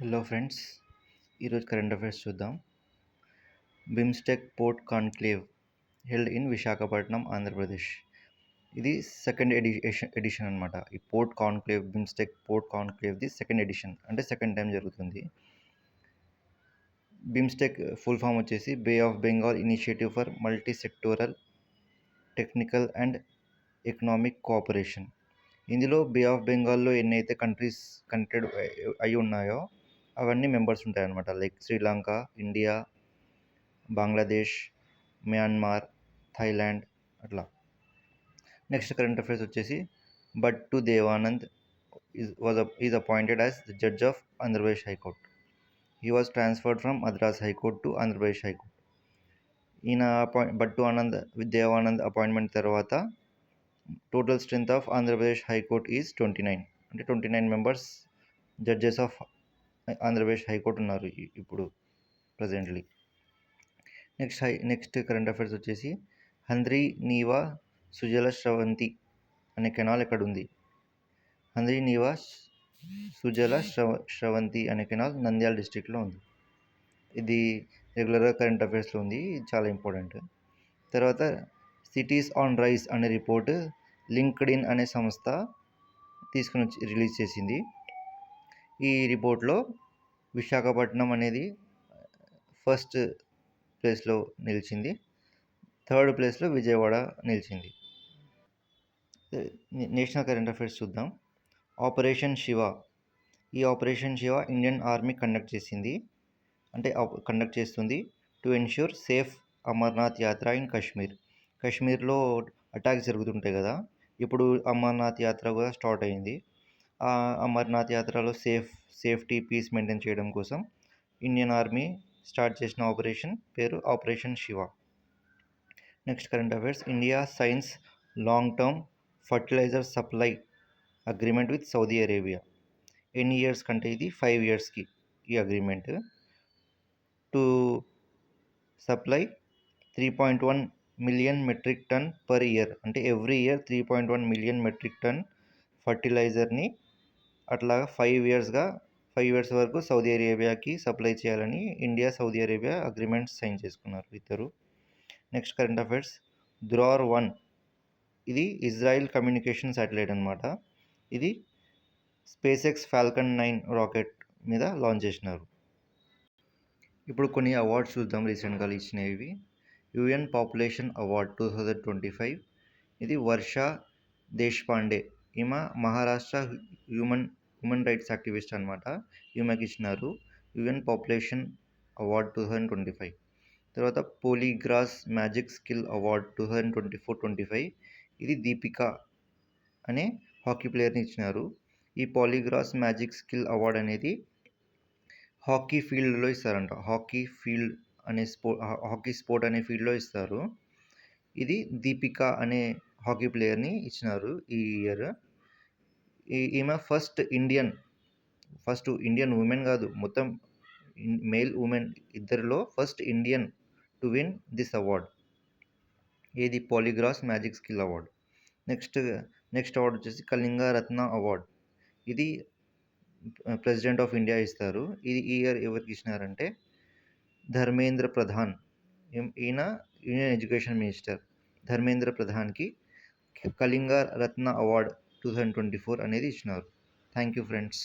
Hello friends, ఈరోజు current affairs చూద్దాం. BIMSTEC port conclave held in Visakhapatnam, Andhra Pradesh. ఇది సెకండ్ ఎడిషన్ అనమాట. ఈ పోర్ట్ కాన్క్లేవ్, బిమ్స్టెక్ పోర్ట్ కాన్క్లేవ్ది సెకండ్ ఎడిషన్, అంటే సెకండ్ టైం జరుగుతుంది. బిమ్స్టెక్ ఫుల్ ఫామ్ వచ్చేసి bay of Bengal initiative for multi sectoral technical and economic cooperation. ఇందులో బే ఆఫ్ బెంగాల్లో ఎన్నైతే కంట్రీస్ కనెక్టెడ్ అయి ఉన్నాయో అవన్నీ మెంబర్స్ ఉంటాయన్నమాట. Like Sri Lanka, India, Bangladesh, Myanmar, Thailand అట్లా. నెక్స్ట్ కరెంట్ అఫైర్స్ వచ్చేసి Battu Devanand is appointed as the judge of Andhra Pradesh high court. He was transferred from Madras high court to Andhra Pradesh high court. ఈయన దేవానంద్ అపాయింట్మెంట్ తర్వాత total strength of Andhra Pradesh high court is 29. అంటే 29 members judges of Andhra Pradesh high court ఉన్నారు ఇప్పుడు presently. Next current affairs వచ్చేసి హంద్రీ నీవా సుజల స్రవంతి అనే canal ఎక్కడ ఉంది? హంద్రీ నీవా సుజల స్రవంతి అనే కెనాల్ నంద్యాల డిస్ట్రిక్ట్లో ఉంది. ఇది రెగ్యులర్గా కరెంట్ అఫైర్స్లో ఉంది, ఇది చాలా ఇంపార్టెంట్. తర్వాత సిటీస్ ఆన్ రైస్ అనే రిపోర్ట్ లింక్డ్ ఇన్ అనే సంస్థ తీసుకుని రిలీజ్ చేసింది. ఈ రిపోర్ట్లో విశాఖపట్నం అనేది ఫస్ట్ ప్లేస్లో నిలిచింది, థర్డ్ ప్లేస్లో విజయవాడ నిలిచింది. నేషనల్ కరెంట్ అఫైర్స్ చూద్దాం. ఆపరేషన్ శివ. ఈ operation Shiva Indian army conduct చేస్తుంది టు ఎన్ష్యూర్ సేఫ్ అమర్నాథ్ యాత్ర ఇన్ కాశ్మీర్. కాశ్మీర్లో అటాక్స్ జరుగుతుంటాయి కదా, ఇప్పుడు అమర్నాథ్ యాత్ర కూడా స్టార్ట్ అయింది. ఆ అమర్నాథ్ యాత్రలో సేఫ్టీ, పీస్ మెయింటైన్ చేయడం కోసం ఇండియన్ ఆర్మీ స్టార్ట్ చేసిన ఆపరేషన్ పేరు operation Shiva. Next current affairs. India signs long term fertilizer supply agreement with Saudi Arabia. ఎన్ని ఇయర్స్ కంటే ఇది 5 yearsకి ఈ agreement. To supply 3.1 million metric ton per year. అంటే every year 3.1 million metric ton ఫర్టిలైజర్ని అట్లా 5 years వరకు సౌదీ అరేబియాకి సప్లై చేయాలని India, Saudi Arabia agreements sign చేసుకున్నారు ఇద్దరు. Next current affairs. ధృర్ 1 ఇది ఇజ్రాయిల్ కమ్యూనికేషన్ శాటిలైట్ అనమాట. ఇది స్పేస్ ఎక్స్ ఫాల్కన్ 9 రాకెట్ మీద లాంచ్ చేసినారు. ఇప్పుడు కొన్ని అవార్డ్స్ చూద్దాం రీసెంట్గా ఇచ్చినవి. UN population award 2025. ఇది వర్ష దేశ్పాండే, ఈమె మహారాష్ట్ర హ్యూమన్ రైట్స్ యాక్టివిస్ట్ అనమాట. ఈమెకి ఇచ్చినారు యుఎన్ పాపులేషన్ అవార్డ్ 2025. తర్వాత పోలీగ్రాస్ మ్యాజిక్ స్కిల్ అవార్డ్ 2024-25. ఇది దీపిక అనే హాకీ ప్లేయర్ని ఇచ్చినారు. ఈ పాలీగ్రాస్ మ్యాజిక్ స్కిల్ అవార్డ్ అనేది హాకీ ఫీల్డ్లో ఇస్తారంట. హాకీ స్పోర్ట్ అనే ఫీల్డ్లో ఇస్తారు. ఇది దీపిక అనే హాకీ ప్లేయర్ని ఇచ్చినారు ఈ ఇయర్. ఈమె ఫస్ట్ ఇండియన్ ఉమెన్ కాదు, మొత్తం మేల్ ఉమెన్ ఇద్దరిలో first Indian to win this award. ఇది పాలీగ్రాస్ magic skill award. Next award వచ్చేసి కళింగ రత్న అవార్డ్. ఇది ప్రెసిడెంట్ ఆఫ్ ఇండియా ఇస్తారు. ఇది ఈ ఇయర్ ఎవరికి ఇచ్చినారంటే ధర్మేంద్ర ప్రధాన్. ఈయన యూనియన్ ఎడ్యుకేషన్ మినిస్టర్. ధర్మేంద్ర ప్రధాన్కి కళింగ రత్న అవార్డ్ 2024 అనేది ఇచ్చినారు. Thank you friends.